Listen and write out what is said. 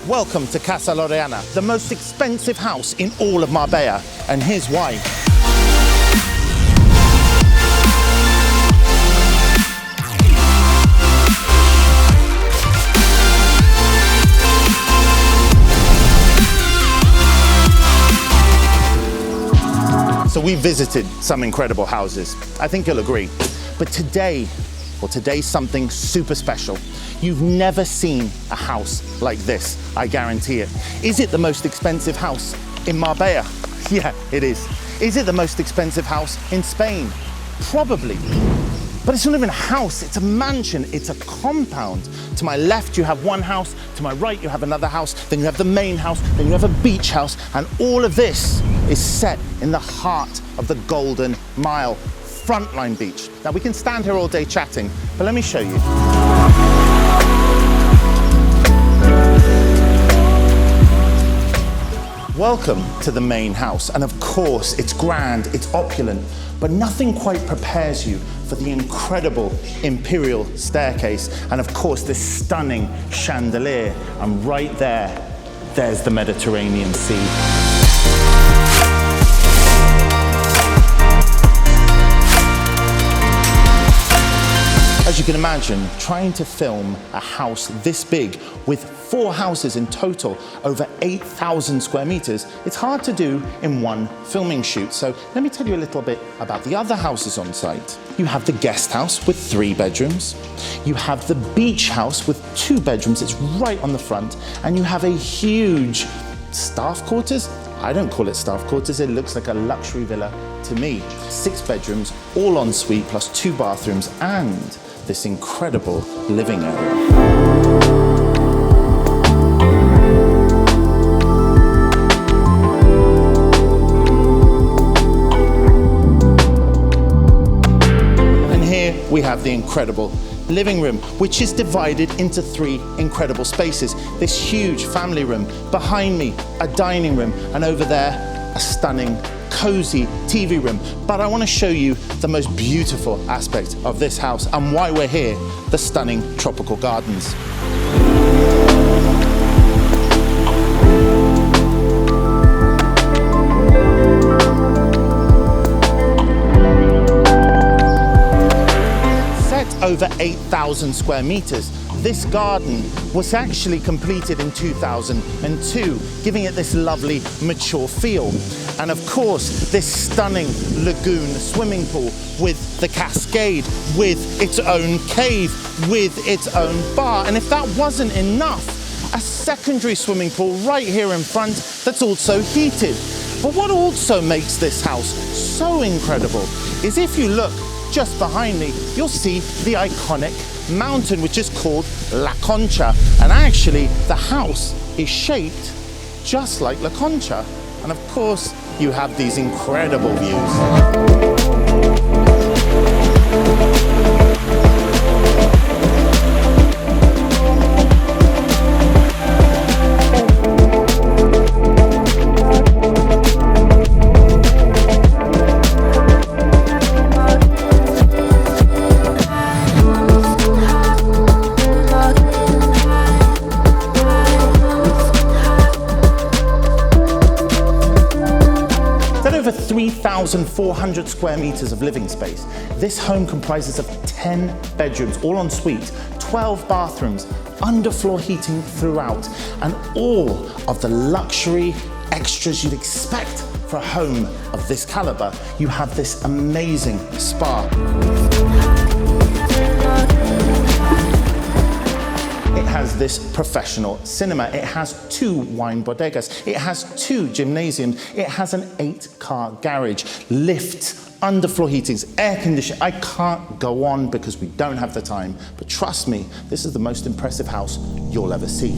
Welcome to Casa Laureana, the most expensive house in all of Marbella, and here's why. So we visited some incredible houses. I think you'll agree. But today's something super special. You've never seen a house like this, I guarantee it. Is it the most expensive house in Marbella? Yeah, it is. Is it the most expensive house in Spain? Probably. But it's not even a house, it's a mansion, it's a compound. To my left, you have one house, to my right, you have another house, then you have the main house, then you have a beach house, and all of this is set in the heart of the Golden Mile, Frontline Beach. Now, we can stand here all day chatting, but let me show you. Welcome to the main house, and of course, it's grand, it's opulent, but nothing quite prepares you for the incredible imperial staircase, and of course, this stunning chandelier, and right there's the Mediterranean Sea. As you can imagine, trying to film a house this big with 4 houses in total, over 8,000 square meters, it's hard to do in one filming shoot. So let me tell you a little bit about the other houses on site. You have the guest house with 3 bedrooms. You have the beach house with 2 bedrooms. It's right on the front. And you have a huge staff quarters. I don't call it staff quarters. It looks like a luxury villa to me. 6 bedrooms, all en suite, plus 2 bathrooms, and this incredible living area. We have the incredible living room, which is divided into 3 incredible spaces. This huge family room, behind me, a dining room, and over there, a stunning, cozy TV room. But I want to show you the most beautiful aspect of this house and why we're here, the stunning tropical gardens. Over 8,000 square meters. This garden was actually completed in 2002, giving it this lovely, mature feel. And of course, this stunning lagoon swimming pool with the cascade, with its own cave, with its own bar. And if that wasn't enough, a secondary swimming pool right here in front that's also heated. But what also makes this house so incredible is if you look just behind me, you'll see the iconic mountain, which is called La Concha. And actually, the house is shaped just like La Concha. And of course, you have these incredible views. Over 3,400 square meters of living space. This home comprises of 10 bedrooms, all en suite, 12 bathrooms, underfloor heating throughout, and all of the luxury extras you'd expect for a home of this caliber. You have this amazing spa. It has this professional cinema. It has 2 wine bodegas. It has 2 gymnasiums. It has an 8-car garage, lifts, underfloor heatings, air conditioning. I can't go on because we don't have the time, but trust me, this is the most impressive house you'll ever see.